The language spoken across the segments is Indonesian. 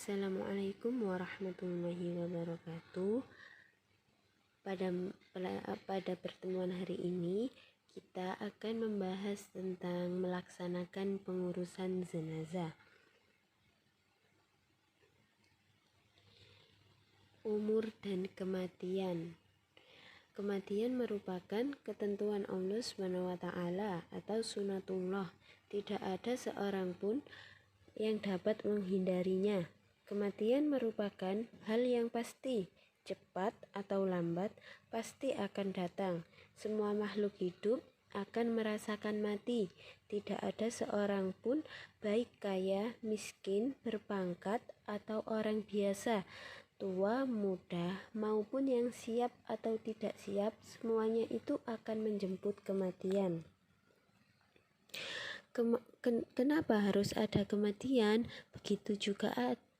Assalamualaikum warahmatullahi wabarakatuh. Pada pertemuan hari ini kita akan membahas tentang melaksanakan pengurusan jenazah. Umur dan kematian. Kematian merupakan ketentuan Allah SWT atau sunatullah. Tidak ada seorang pun yang dapat menghindarinya. Kematian merupakan hal yang pasti, cepat atau lambat pasti akan datang. Semua makhluk hidup akan merasakan mati. Tidak ada seorang pun, baik kaya, miskin, berpangkat, atau orang biasa, tua, muda, maupun yang siap atau tidak siap, semuanya itu akan menjemput kematian. Kenapa harus ada kematian? Begitu juga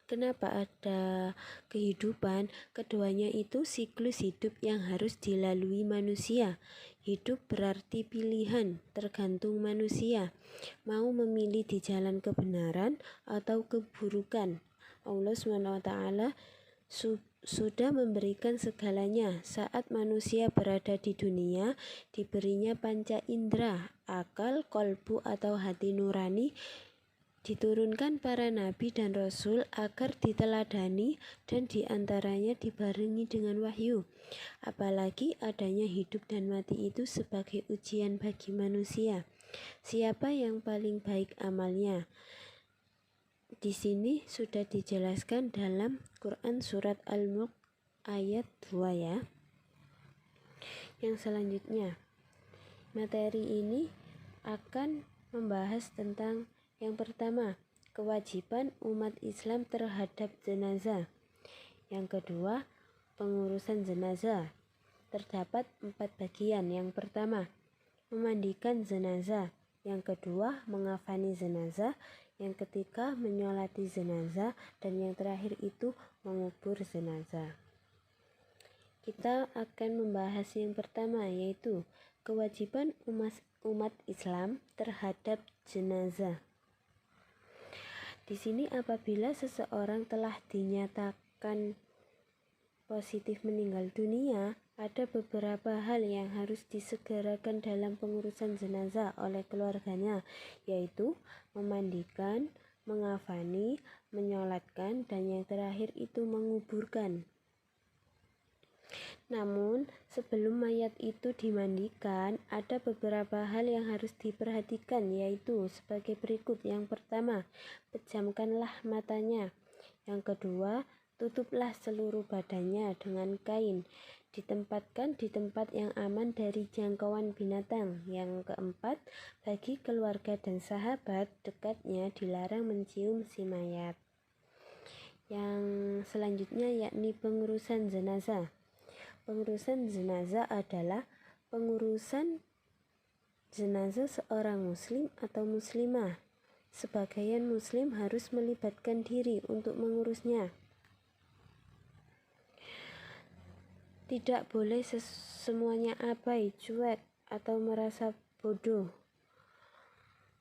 kenapa ada kehidupan? Keduanya itu siklus hidup yang harus dilalui manusia. Hidup berarti pilihan, tergantung manusia mau memilih di jalan kebenaran atau keburukan. Allah SWT sudah memberikan segalanya. Saat manusia berada di dunia, diberinya panca indera, akal, kolbu atau hati nurani, diturunkan para nabi dan rasul agar diteladani dan diantaranya dibarengi dengan wahyu. Apalagi adanya hidup dan mati itu sebagai ujian bagi manusia. Siapa yang paling baik amalnya? Di sini sudah dijelaskan dalam Quran surat Al-Mulk ayat 2 ya. Yang selanjutnya, materi ini akan membahas tentang yang pertama, kewajiban umat Islam terhadap jenazah. Yang kedua, pengurusan jenazah. Terdapat 4 bagian. Yang pertama, memandikan jenazah. Yang kedua, mengafani jenazah. Yang ketiga, menyolati jenazah. Dan yang terakhir itu mengubur jenazah. Kita akan membahas yang pertama, yaitu kewajiban umat Islam terhadap jenazah. Di sini apabila seseorang telah dinyatakan positif meninggal dunia, ada beberapa hal yang harus disegerakan dalam pengurusan jenazah oleh keluarganya, yaitu memandikan, mengafani, menyolatkan, dan yang terakhir itu menguburkan. Namun, sebelum mayat itu dimandikan, ada beberapa hal yang harus diperhatikan, yaitu sebagai berikut. Yang pertama, pejamkanlah matanya. Yang kedua, tutuplah seluruh badannya dengan kain. Ditempatkan di tempat yang aman dari jangkauan binatang. Yang keempat, bagi keluarga dan sahabat dekatnya dilarang mencium si mayat. Yang selanjutnya yakni pengurusan jenazah. Pengurusan jenazah adalah pengurusan jenazah seorang muslim atau muslimah. Sebagian muslim harus melibatkan diri untuk mengurusnya. Tidak boleh semuanya abai, cuek, atau merasa bodoh.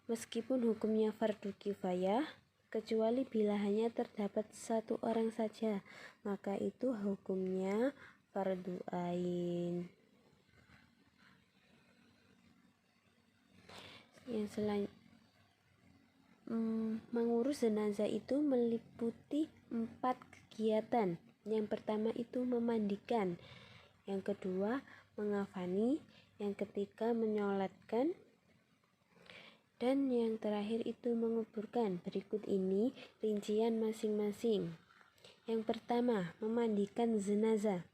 Meskipun hukumnya fardu kifayah, kecuali bila hanya terdapat satu orang saja, maka itu hukumnya fardu ain. Yang mengurus jenazah itu meliputi 4 kegiatan. Yang pertama itu memandikan, yang kedua mengafani, yang ketiga menyolatkan, dan yang terakhir itu menguburkan. Berikut ini rincian masing-masing. Yang pertama, memandikan jenazah.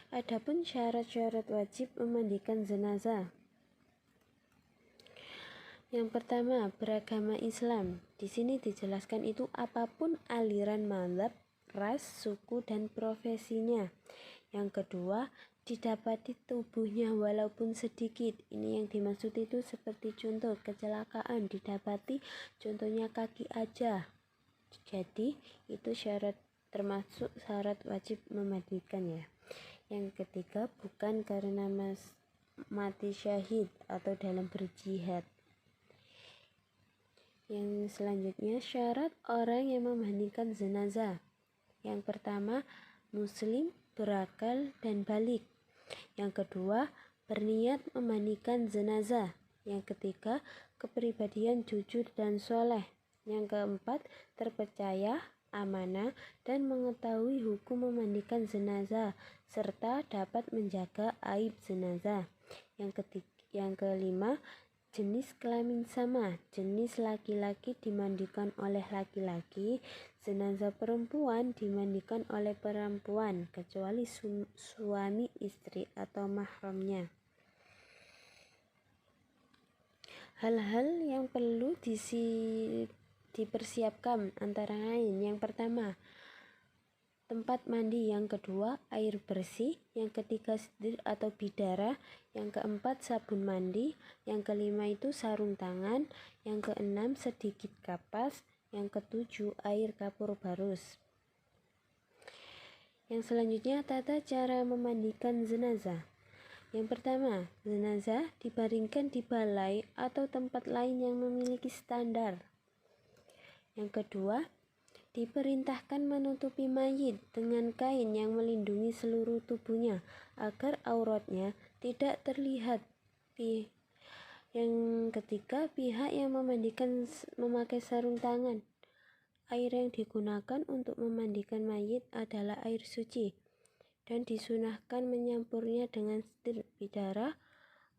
Adapun syarat-syarat wajib memandikan jenazah. Yang pertama, beragama Islam. Di sini dijelaskan itu apapun aliran mazhab, ras, suku, dan profesinya. Yang kedua, didapati tubuhnya walaupun sedikit. Ini yang dimaksud itu seperti contoh kecelakaan didapati contohnya kaki aja. Jadi itu termasuk syarat wajib memandikan ya. Yang ketiga, bukan karena mati syahid atau dalam berjihad. Yang selanjutnya, syarat orang yang memandikan jenazah. Yang pertama, muslim, berakal, dan balik. Yang kedua, berniat memandikan jenazah. Yang ketiga, kepribadian jujur dan soleh. Yang keempat, terpercaya, amanah, dan mengetahui hukum memandikan jenazah, serta dapat menjaga aib jenazah. Yang kelima, jenis kelamin sama. Jenis laki-laki dimandikan oleh laki-laki, jenazah perempuan dimandikan oleh perempuan, kecuali suami istri atau mahramnya. Hal-hal yang perlu dipersiapkan antara lain, yang pertama, tempat mandi. Yang kedua, air bersih. Yang ketiga, sedir atau bidara. Yang keempat, sabun mandi. Yang kelima itu sarung tangan. Yang keenam, sedikit kapas. Yang ketujuh, air kapur barus. Yang selanjutnya, tata cara memandikan jenazah. Yang pertama, jenazah dibaringkan di balai atau tempat lain yang memiliki standar. Yang kedua, diperintahkan menutupi mayit dengan kain yang melindungi seluruh tubuhnya agar auratnya tidak terlihat. Yang ketiga, pihak yang memandikan memakai sarung tangan. Air yang digunakan untuk memandikan mayit adalah air suci dan disunahkan menyampurnya dengan sedir, bidara,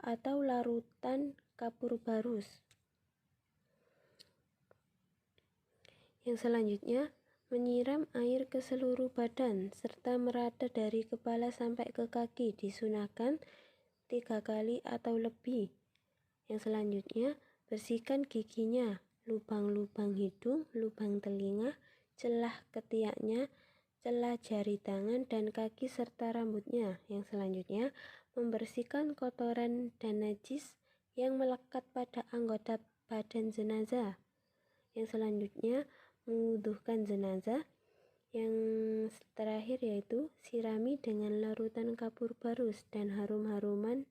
atau larutan kapur barus. Yang selanjutnya, menyiram air ke seluruh badan serta merata dari kepala sampai ke kaki, disunahkan 3 kali atau lebih. Yang selanjutnya, bersihkan giginya, lubang-lubang hidung, lubang telinga, celah ketiaknya, celah jari tangan dan kaki serta rambutnya. Yang selanjutnya, membersihkan kotoran dan najis yang melekat pada anggota badan jenazah. Yang selanjutnya, mewuduhkan jenazah. Yang terakhir yaitu sirami dengan larutan kapur barus dan harum-haruman.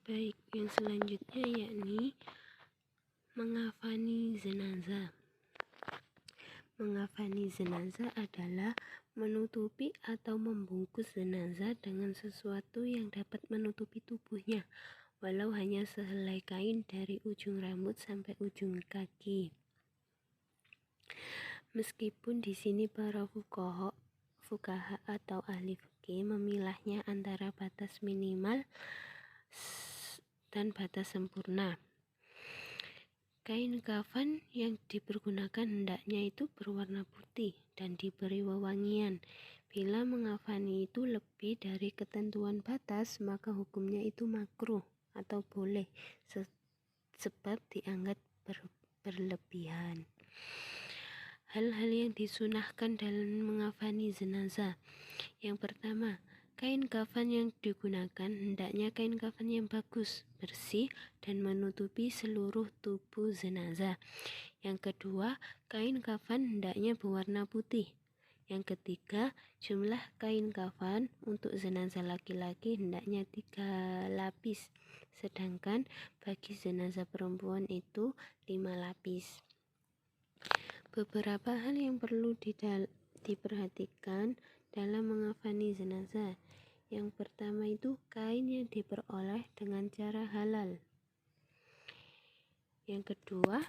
Baik, yang selanjutnya yakni mengafani jenazah. Mengafani jenazah adalah menutupi atau membungkus jenazah dengan sesuatu yang dapat menutupi tubuhnya, walau hanya sehelai kain dari ujung rambut sampai ujung kaki. Meskipun di sini para fuqaha atau ahli fikih memilahnya antara batas minimal dan batas sempurna. Kain kafan yang dipergunakan hendaknya itu berwarna putih dan diberi wewangian. Bila mengafani itu lebih dari ketentuan batas, maka hukumnya itu makruh atau boleh sebab dianggap berlebihan. Hal-hal yang disunahkan dalam mengafani jenazah. Yang pertama, kain kafan yang digunakan hendaknya kain kafan yang bagus, bersih, dan menutupi seluruh tubuh jenazah. Yang kedua, kain kafan hendaknya berwarna putih. Yang ketiga, jumlah kain kafan untuk jenazah laki-laki hendaknya 3 lapis, sedangkan bagi jenazah perempuan itu 5 lapis. Beberapa hal yang perlu diperhatikan dalam mengafani jenazah. Yang pertama itu kain yang diperoleh dengan cara halal. Yang kedua,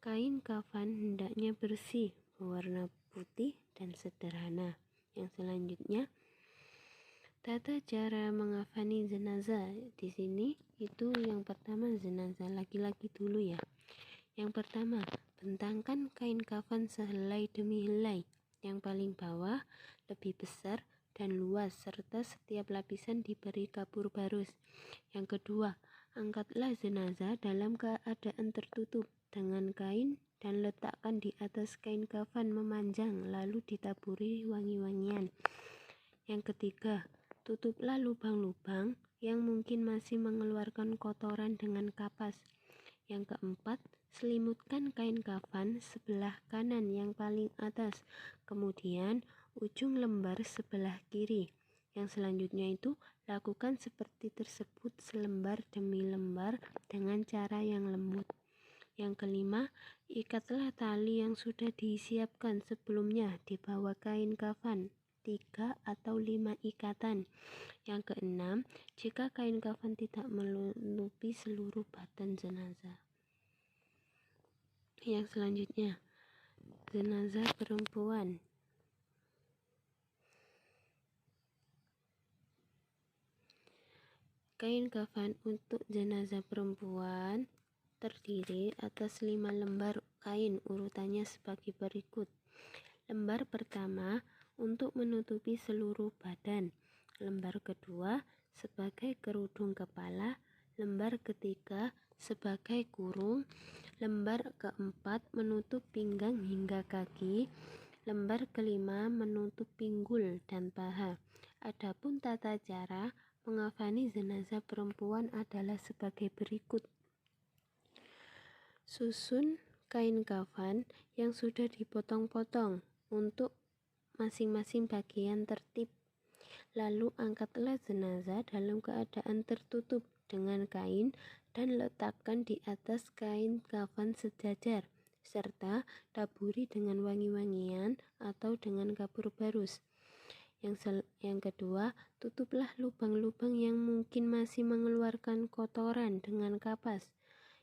kain kafan hendaknya bersih, berwarna putih dan sederhana. Yang selanjutnya, tata cara mengafani jenazah. Di sini itu yang pertama jenazah laki-laki dulu ya. Yang pertama, bentangkan kain kafan sehelai demi helai. Yang paling bawah lebih besar dan luas serta setiap lapisan diberi kapur barus. Yang kedua, angkatlah jenazah dalam keadaan tertutup dengan kain dan letakkan di atas kain kafan memanjang lalu ditaburi wangi-wangian. Yang ketiga, tutuplah lubang-lubang yang mungkin masih mengeluarkan kotoran dengan kapas. Yang keempat, selimutkan kain kafan sebelah kanan yang paling atas, kemudian ujung lembar sebelah kiri. Yang selanjutnya itu lakukan seperti tersebut selembar demi lembar dengan cara yang lembut. Yang kelima, ikatlah tali yang sudah disiapkan sebelumnya di bawah kain kafan 3 atau 5 ikatan. Yang keenam, jika kain kafan tidak menutupi seluruh badan jenazah. Yang selanjutnya, jenazah perempuan. Kain kafan untuk jenazah perempuan terdiri atas 5 lembar kain, urutannya sebagai berikut. Lembar pertama untuk menutupi seluruh badan. Lembar kedua sebagai kerudung kepala. Lembar ketiga sebagai kurung. Lembar keempat menutup pinggang hingga kaki. Lembar kelima menutup pinggul dan paha. Adapun tata cara mengafani jenazah perempuan adalah sebagai berikut. Susun kain kafan yang sudah dipotong-potong untuk masing-masing bagian tertib. Lalu angkatlah jenazah dalam keadaan tertutup dengan kain dan letakkan di atas kain kafan sejajar, serta taburi dengan wangi-wangian atau dengan kapur barus. Yang kedua, tutuplah lubang-lubang yang mungkin masih mengeluarkan kotoran dengan kapas.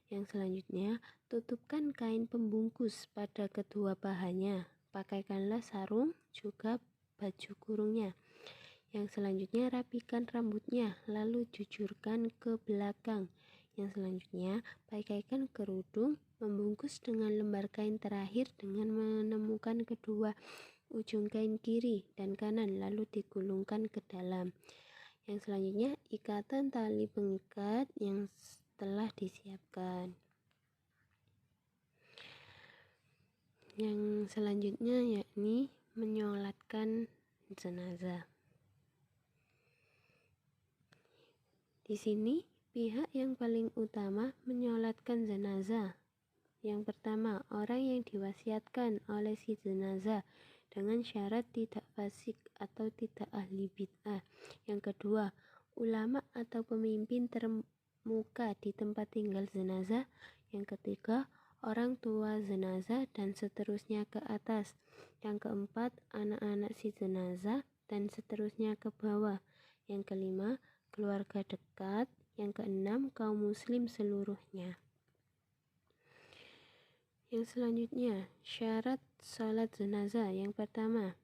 Yang selanjutnya, tutupkan kain pembungkus pada kedua pahanya. Pakaikanlah sarung juga baju kurungnya. Yang selanjutnya, rapikan rambutnya, lalu jujurkan ke belakang. Yang selanjutnya, pakaikan kerudung, membungkus dengan lembar kain terakhir dengan menemukan kedua ujung kain kiri dan kanan, lalu digulungkan ke dalam. Yang selanjutnya, ikatan tali pengikat yang telah disiapkan. Yang selanjutnya yakni menyolatkan jenazah. Di sini pihak yang paling utama menyolatkan jenazah. Yang pertama, orang yang diwasiatkan oleh si jenazah dengan syarat tidak fasik atau tidak ahli bid'ah. Yang kedua, ulama atau pemimpin termuka di tempat tinggal jenazah. Yang ketiga, orang tua jenazah dan seterusnya ke atas. Yang keempat, anak-anak si jenazah dan seterusnya ke bawah. Yang kelima, keluarga dekat. Yang keenam, kaum muslim seluruhnya. Yang selanjutnya, syarat salat jenazah. Yang pertama,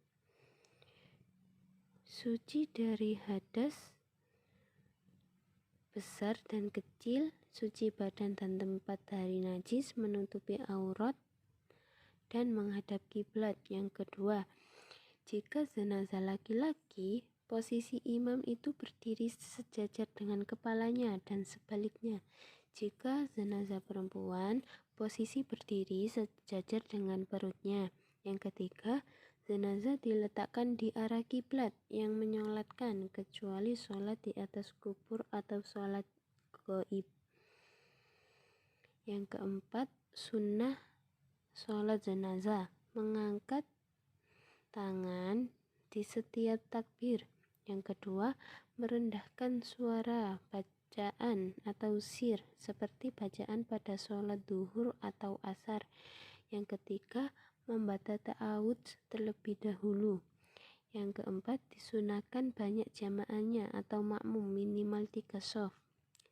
suci dari hadas besar dan kecil, suci badan dan tempat dari najis, menutupi aurat, dan menghadap kiblat. Yang kedua, jika jenazah laki-laki, posisi imam itu berdiri sejajar dengan kepalanya dan sebaliknya. Jika jenazah perempuan, posisi berdiri sejajar dengan perutnya. Yang ketiga, jenazah diletakkan di arah kiblat yang menyolatkan, kecuali sholat di atas kubur atau sholat gaib. Yang keempat, sunnah sholat jenazah, mengangkat tangan di setiap takbir. Yang kedua, merendahkan suara bacaan atau sir seperti bacaan pada sholat duhur atau asar. Yang ketiga, membaca ta'awudz terlebih dahulu. Yang keempat, disunahkan banyak jamaahnya atau makmum minimal 3 shaf.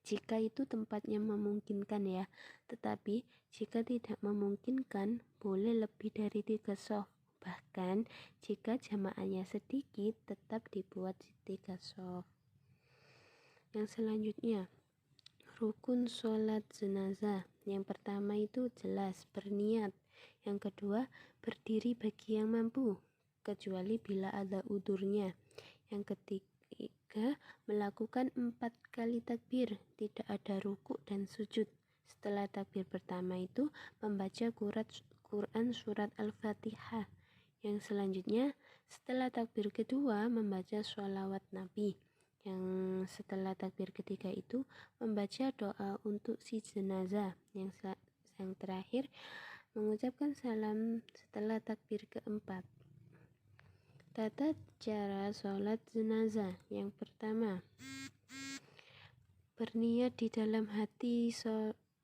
Jika itu tempatnya memungkinkan ya, tetapi jika tidak memungkinkan, boleh lebih dari 3 shaf. Bahkan jika jamaahnya sedikit, tetap dibuat 3 shaf. Yang selanjutnya, rukun sholat jenazah. Yang pertama itu jelas berniat. Yang kedua, berdiri bagi yang mampu, kecuali bila ada udurnya. Yang ketiga, melakukan 4 kali takbir, tidak ada rukuk dan sujud. Setelah takbir pertama itu, membaca Quran surat Al-Fatihah. Yang selanjutnya, setelah takbir kedua, membaca sholawat Nabi. Yang setelah takbir ketiga itu, membaca doa untuk si jenazah. Yang terakhir, mengucapkan salam setelah takbir keempat. Tata cara sholat jenazah. Yang pertama, berniat di dalam hati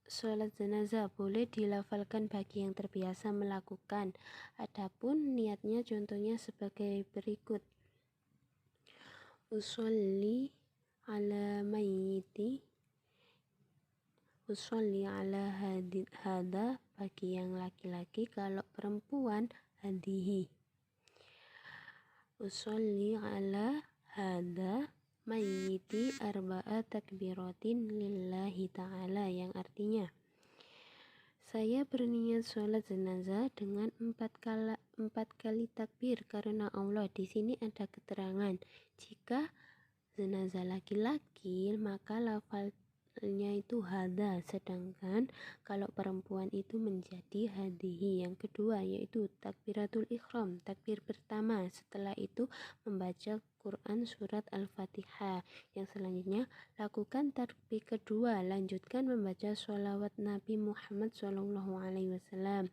sholat jenazah boleh dilafalkan bagi yang terbiasa melakukan. Adapun niatnya contohnya sebagai berikut. Usolli ala mayyiti, usolli ala hada bagi yang laki-laki, kalau perempuan hadihi. Usolli ala hada mayyiti arba'a takbiratin lillahi ta'ala, yang artinya saya berniat sholat jenazah dengan 4 kali takbir karena Allah. Di sini ada keterangan jika jenazah laki-laki maka lafalnya itu hada, sedangkan kalau perempuan itu menjadi hadihi. Yang kedua yaitu takbiratul ihram, takbir pertama. Setelah itu membaca Quran surat Al-Fatihah. Yang selanjutnya lakukan takbir kedua, lanjutkan membaca sholawat Nabi Muhammad SAW.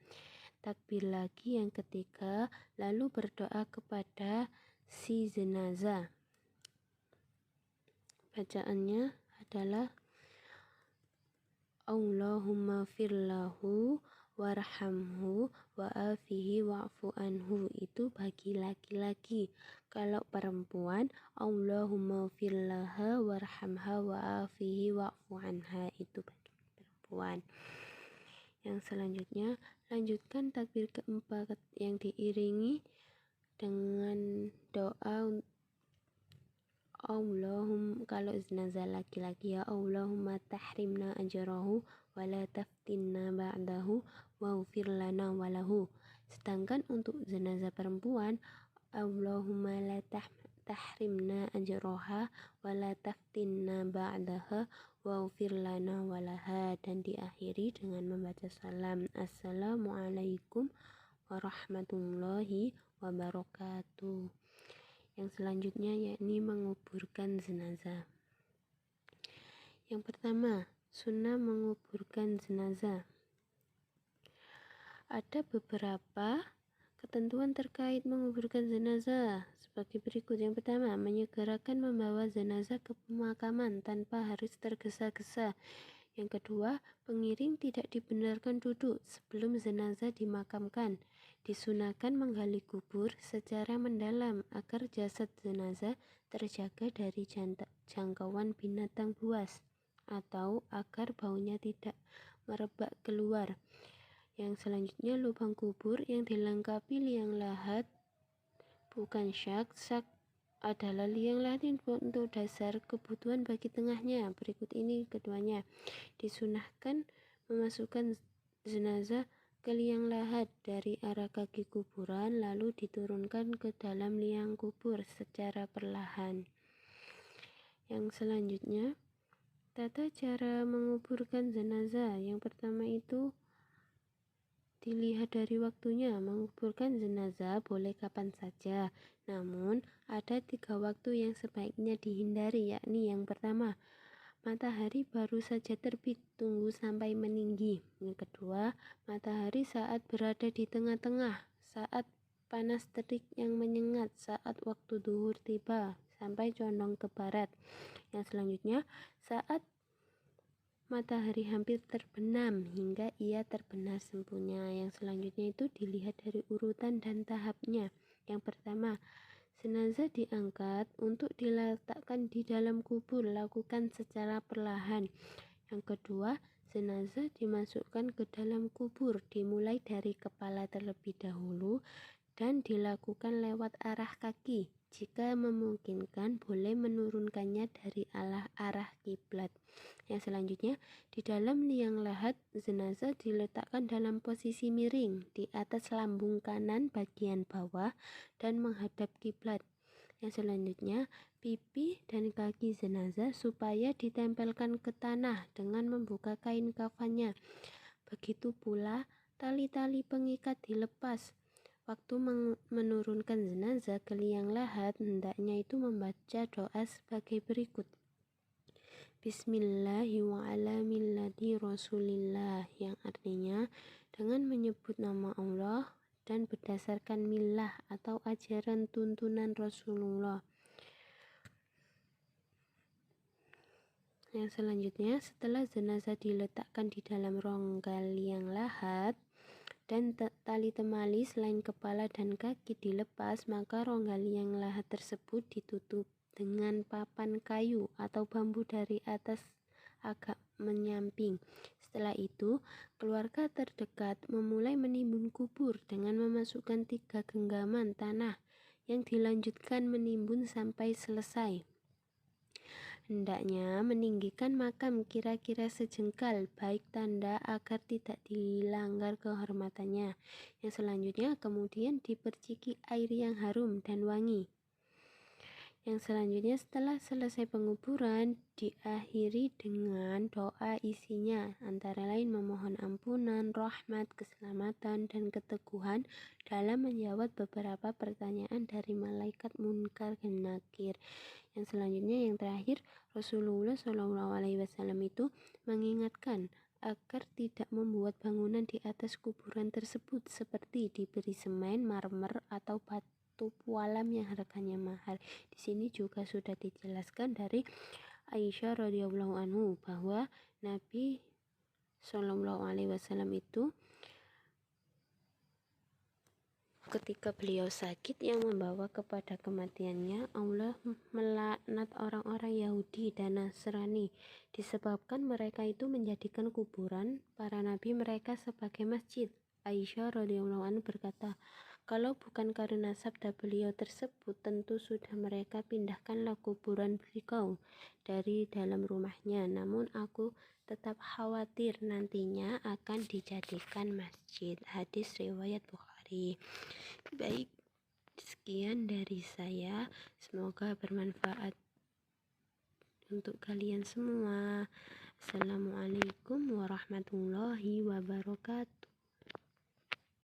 Takbir lagi yang ketiga, lalu berdoa kepada si jenazah. Bacaannya adalah Allahumma firlahu warhamhu wa'afihi wa'fu anhu. Itu bagi laki-laki. Kalau perempuan, Allahumma firlaha warhamha wa'afihi wa'fu anha. Itu bagi perempuan. Yang selanjutnya, lanjutkan takbir keempat yang diiringi dengan doa kalau jenazah laki-laki, ya Allahumma tahrimna ajrahu wala taftinna ba'dahu waghfir lana walahu. Sedangkan untuk jenazah perempuan, Allahumma la tahrimna ajraha wala taftinna ba'daha waghfir lana walaha. Dan diakhiri dengan membaca salam, Assalamualaikum warahmatullahi wabarakatuh. Yang selanjutnya yakni menguburkan jenazah. Yang pertama, sunnah menguburkan jenazah. Ada beberapa ketentuan terkait menguburkan jenazah sebagai berikut. Yang pertama, menyegerakan membawa jenazah ke pemakaman tanpa harus tergesa-gesa. Yang kedua, pengiring tidak dibenarkan duduk sebelum jenazah dimakamkan. Disunahkan menggali kubur secara mendalam agar jasad jenazah terjaga dari jangkauan binatang buas atau agar baunya tidak merebak keluar. Yang selanjutnya, lubang kubur yang dilengkapi liang lahat, bukan syak adalah liang lahat untuk dasar kebutuhan bagi tengahnya. Berikut ini keduanya. Disunahkan memasukkan jenazah ke liang lahat dari arah kaki kuburan lalu diturunkan ke dalam liang kubur secara perlahan. Yang selanjutnya, tata cara menguburkan jenazah. Yang pertama itu dilihat dari waktunya. Menguburkan jenazah boleh kapan saja, namun ada 3 waktu yang sebaiknya dihindari, yakni yang pertama, matahari baru saja terbit, tunggu sampai meninggi. Yang kedua, matahari saat berada di tengah-tengah, saat panas terik yang menyengat, saat waktu duhur tiba sampai condong ke barat. Yang selanjutnya, saat matahari hampir terbenam hingga ia terbenam sempurna. Yang selanjutnya itu dilihat dari urutan dan tahapnya. Yang pertama, jenazah diangkat untuk diletakkan di dalam kubur, lakukan secara perlahan. Yang kedua, jenazah dimasukkan ke dalam kubur, dimulai dari kepala terlebih dahulu dan dilakukan lewat arah kaki. Jika memungkinkan, boleh menurunkannya dari arah kiblat. Yang selanjutnya, di dalam liang lahat, jenazah diletakkan dalam posisi miring di atas lambung kanan bagian bawah dan menghadap kiblat. Yang selanjutnya, pipi dan kaki jenazah supaya ditempelkan ke tanah dengan membuka kain kafannya. Begitu pula tali-tali pengikat dilepas. Waktu menurunkan jenazah ke liang lahat, hendaknya itu membaca doa sebagai berikut. Bismillahi wa ala millati Rasulillah, yang artinya dengan menyebut nama Allah dan berdasarkan millah atau ajaran tuntunan Rasulullah. Yang selanjutnya, setelah jenazah diletakkan di dalam rongga liang lahat dan tali temali selain kepala dan kaki dilepas, maka rongga liang lahat tersebut ditutup dengan papan kayu atau bambu dari atas agak menyamping. Setelah itu, keluarga terdekat memulai menimbun kubur dengan memasukkan 3 genggaman tanah yang dilanjutkan menimbun sampai selesai. Hendaknya meninggikan makam kira-kira sejengkal, baik tanda agar tidak dilanggar kehormatannya. Yang selanjutnya kemudian diperciki air yang harum dan wangi. Yang selanjutnya setelah selesai penguburan diakhiri dengan doa, isinya antara lain memohon ampunan, rahmat, keselamatan, dan keteguhan dalam menjawab beberapa pertanyaan dari malaikat Munkar dan Nakir. Yang selanjutnya, yang terakhir, Rasulullah SAW itu mengingatkan agar tidak membuat bangunan di atas kuburan tersebut seperti diberi semen, marmer, atau batu pualam yang harganya mahal. Di sini juga sudah dijelaskan dari Aisyah radhiyallahu anhu bahwa Nabi SAW itu ketika beliau sakit yang membawa kepada kematiannya, Allah melaknat orang-orang Yahudi dan Nasrani disebabkan mereka itu menjadikan kuburan para nabi mereka sebagai masjid. Aisyah radhiyallahu anha berkata, kalau bukan karena sabda beliau tersebut, tentu sudah mereka pindahkanlah kuburan beliau dari dalam rumahnya. Namun aku tetap khawatir nantinya akan dijadikan masjid. Hadis riwayat Bukhari. Baik, sekian dari saya. Semoga bermanfaat untuk kalian semua. Assalamualaikum warahmatullahi wabarakatuh.